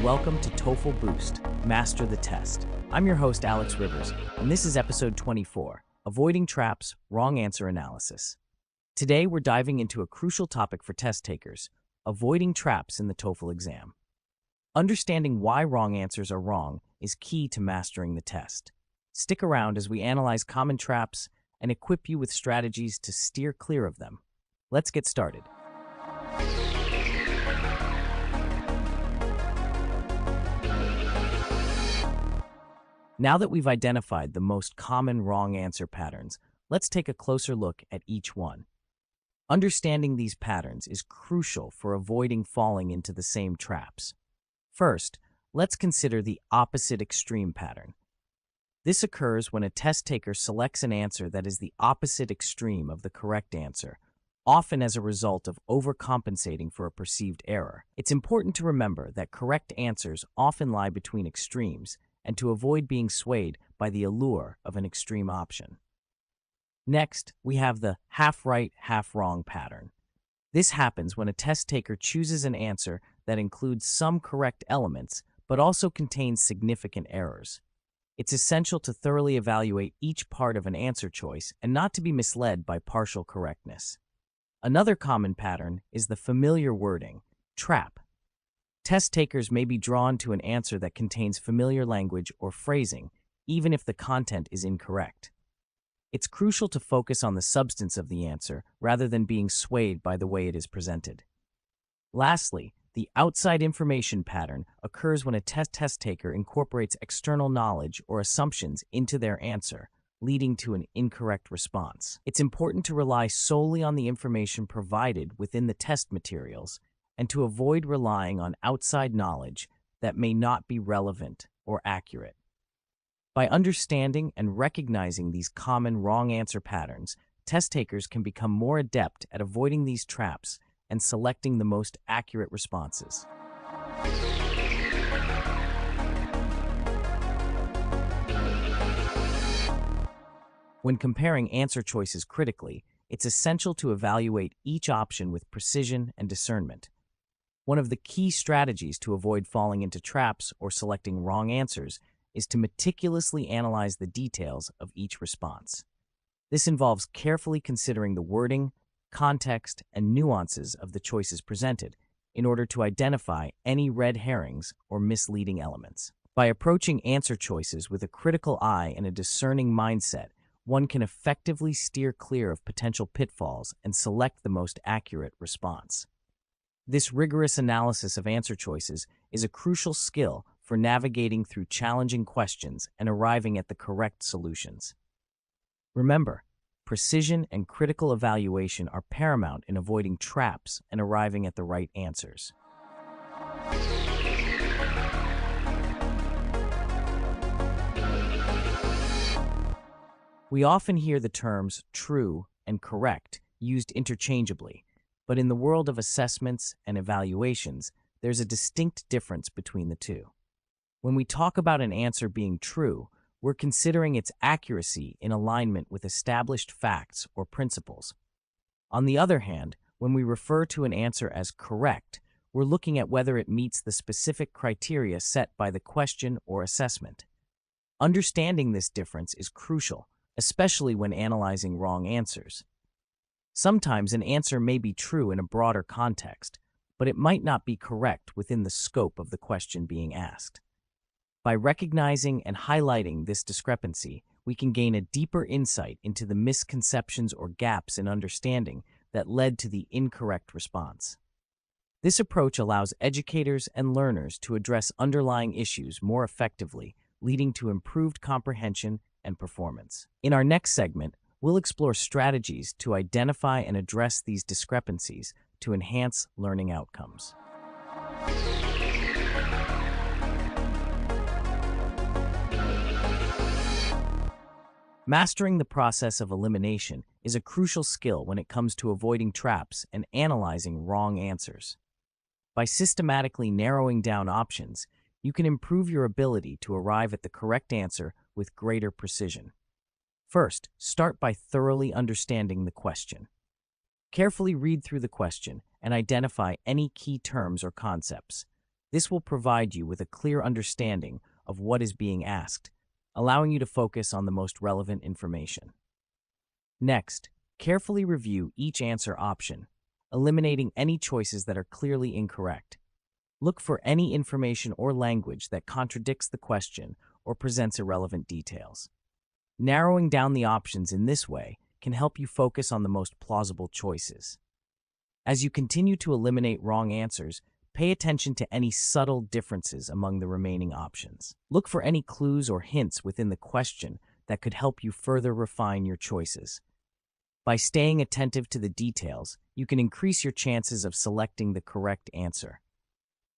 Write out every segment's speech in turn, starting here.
and welcome to TOEFL Boost, Master the Test. I'm your host, Alex Rivers, and this is episode 24, Avoiding Traps, Wrong Answer Analysis. Today, we're diving into a crucial topic for test takers, avoiding traps in the TOEFL exam. Understanding why wrong answers are wrong is key to mastering the test. Stick around as we analyze common traps and equip you with strategies to steer clear of them. Let's get started. Now that we've identified the most common wrong answer patterns, let's take a closer look at each one. Understanding these patterns is crucial for avoiding falling into the same traps. First, let's consider the opposite extreme pattern. This occurs when a test taker selects an answer that is the opposite extreme of the correct answer, often as a result of overcompensating for a perceived error. It's important to remember that correct answers often lie between extremes, and to avoid being swayed by the allure of an extreme option. Next, we have the half-right, half-wrong pattern. This happens when a test taker chooses an answer that includes some correct elements, but also contains significant errors. It's essential to thoroughly evaluate each part of an answer choice and not to be misled by partial correctness. Another common pattern is the familiar wording, trap. Test takers may be drawn to an answer that contains familiar language or phrasing, even if the content is incorrect. It's crucial to focus on the substance of the answer rather than being swayed by the way it is presented. Lastly, the outside information pattern occurs when a test taker incorporates external knowledge or assumptions into their answer, leading to an incorrect response. It's important to rely solely on the information provided within the test materials and to avoid relying on outside knowledge that may not be relevant or accurate. By understanding and recognizing these common wrong answer patterns, test takers can become more adept at avoiding these traps and selecting the most accurate responses. When comparing answer choices critically, it's essential to evaluate each option with precision and discernment. One of the key strategies to avoid falling into traps or selecting wrong answers is to meticulously analyze the details of each response. This involves carefully considering the wording, context, and nuances of the choices presented in order to identify any red herrings or misleading elements. By approaching answer choices with a critical eye and a discerning mindset, one can effectively steer clear of potential pitfalls and select the most accurate response. This rigorous analysis of answer choices is a crucial skill for navigating through challenging questions and arriving at the correct solutions. Remember, precision and critical evaluation are paramount in avoiding traps and arriving at the right answers. We often hear the terms true and correct used interchangeably, but in the world of assessments and evaluations, there's a distinct difference between the two. When we talk about an answer being true, we're considering its accuracy in alignment with established facts or principles. On the other hand, when we refer to an answer as correct, we're looking at whether it meets the specific criteria set by the question or assessment. Understanding this difference is crucial, especially when analyzing wrong answers. Sometimes an answer may be true in a broader context, but it might not be correct within the scope of the question being asked. By recognizing and highlighting this discrepancy, we can gain a deeper insight into the misconceptions or gaps in understanding that led to the incorrect response. This approach allows educators and learners to address underlying issues more effectively, leading to improved comprehension and performance. In our next segment, we'll explore strategies to identify and address these discrepancies to enhance learning outcomes. Mastering the process of elimination is a crucial skill when it comes to avoiding traps and analyzing wrong answers. By systematically narrowing down options, you can improve your ability to arrive at the correct answer with greater precision. First, start by thoroughly understanding the question. Carefully read through the question and identify any key terms or concepts. This will provide you with a clear understanding of what is being asked, allowing you to focus on the most relevant information. Next, carefully review each answer option, eliminating any choices that are clearly incorrect. Look for any information or language that contradicts the question or presents irrelevant details. Narrowing down the options in this way can help you focus on the most plausible choices. As you continue to eliminate wrong answers, pay attention to any subtle differences among the remaining options. Look for any clues or hints within the question that could help you further refine your choices. By staying attentive to the details, you can increase your chances of selecting the correct answer.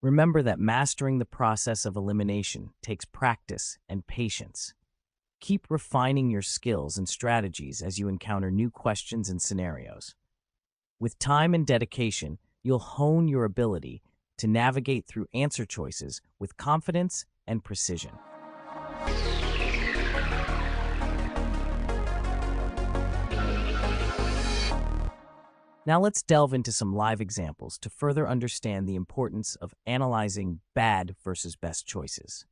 Remember that mastering the process of elimination takes practice and patience. Keep refining your skills and strategies as you encounter new questions and scenarios. With time and dedication, you'll hone your ability to navigate through answer choices with confidence and precision. Now let's delve into some live examples to further understand the importance of analyzing bad versus best choices.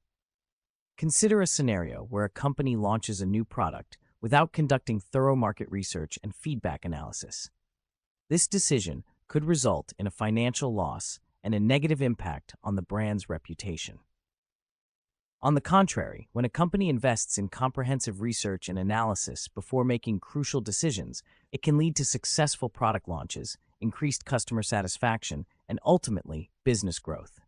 Consider a scenario where a company launches a new product without conducting thorough market research and feedback analysis. This decision could result in a financial loss and a negative impact on the brand's reputation. On the contrary, when a company invests in comprehensive research and analysis before making crucial decisions, it can lead to successful product launches, increased customer satisfaction, and ultimately, business growth.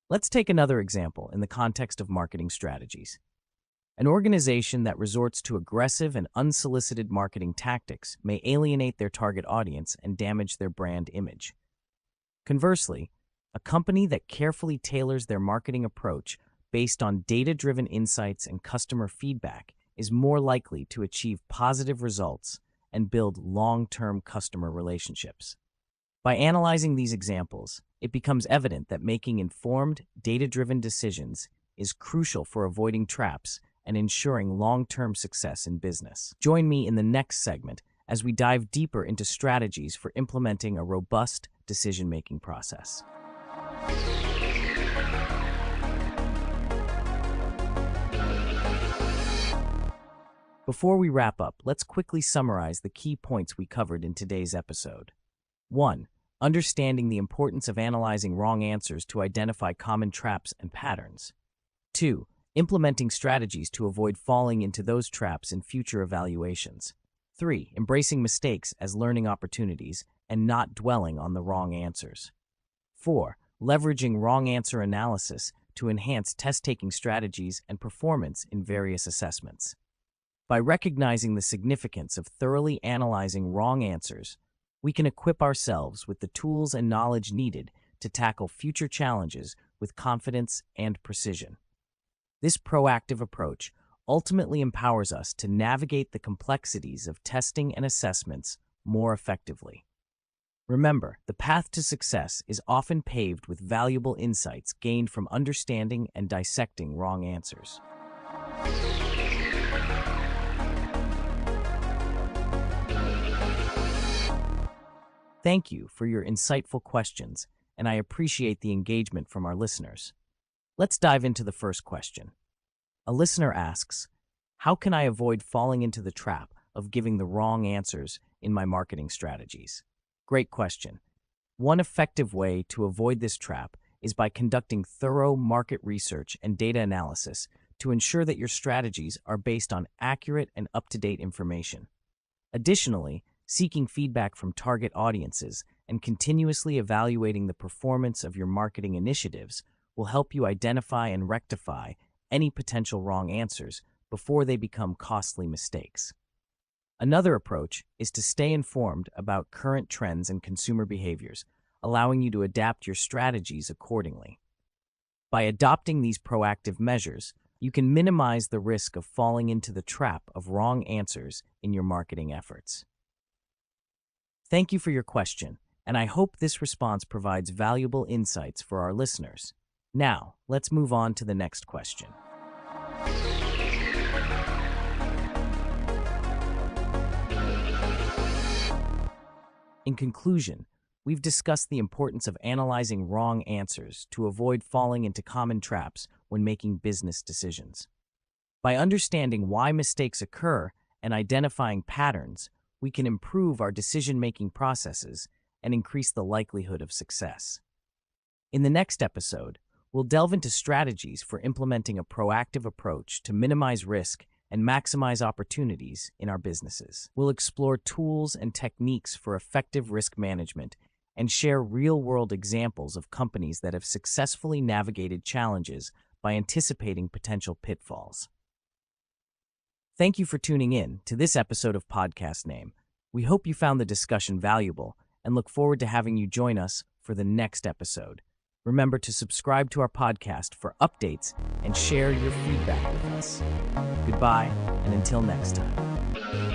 Let's take another example in the context of marketing strategies. An organization that resorts to aggressive and unsolicited marketing tactics may alienate their target audience and damage their brand image. Conversely, a company that carefully tailors their marketing approach based on data-driven insights and customer feedback is more likely to achieve positive results and build long-term customer relationships. By analyzing these examples, it becomes evident that making informed, data-driven decisions is crucial for avoiding traps and ensuring long-term success in business. Join me in the next segment as we dive deeper into strategies for implementing a robust decision-making process. Before we wrap up, let's quickly summarize the key points we covered in today's episode. 1. Understanding the importance of analyzing wrong answers to identify common traps and patterns. 2. Implementing strategies to avoid falling into those traps in future evaluations. 3. Embracing mistakes as learning opportunities and not dwelling on the wrong answers. 4. Leveraging wrong answer analysis to enhance test-taking strategies and performance in various assessments. By recognizing the significance of thoroughly analyzing wrong answers, we can equip ourselves with the tools and knowledge needed to tackle future challenges with confidence and precision. This proactive approach ultimately empowers us to navigate the complexities of testing and assessments more effectively. Remember, the path to success is often paved with valuable insights gained from understanding and dissecting wrong answers. Thank you for your insightful questions, and I appreciate the engagement from our listeners. Let's dive into the first question. A listener asks, how can I avoid falling into the trap of giving the wrong answers in my marketing strategies? Great question. One effective way to avoid this trap is by conducting thorough market research and data analysis to ensure that your strategies are based on accurate and up-to-date information. Additionally, seeking feedback from target audiences and continuously evaluating the performance of your marketing initiatives will help you identify and rectify any potential wrong answers before they become costly mistakes. Another approach is to stay informed about current trends and consumer behaviors, allowing you to adapt your strategies accordingly. By adopting these proactive measures, you can minimize the risk of falling into the trap of wrong answers in your marketing efforts. Thank you for your question, and I hope this response provides valuable insights for our listeners. Now, let's move on to the next question. In conclusion, we've discussed the importance of analyzing wrong answers to avoid falling into common traps when making business decisions. By understanding why mistakes occur and identifying patterns, we can improve our decision-making processes and increase the likelihood of success. In the next episode, we'll delve into strategies for implementing a proactive approach to minimize risk and maximize opportunities in our businesses. We'll explore tools and techniques for effective risk management and share real-world examples of companies that have successfully navigated challenges by anticipating potential pitfalls. Thank you for tuning in to this episode of Podcast Name. We hope you found the discussion valuable and look forward to having you join us for the next episode. Remember to subscribe to our podcast for updates and share your feedback with us. Goodbye, and until next time.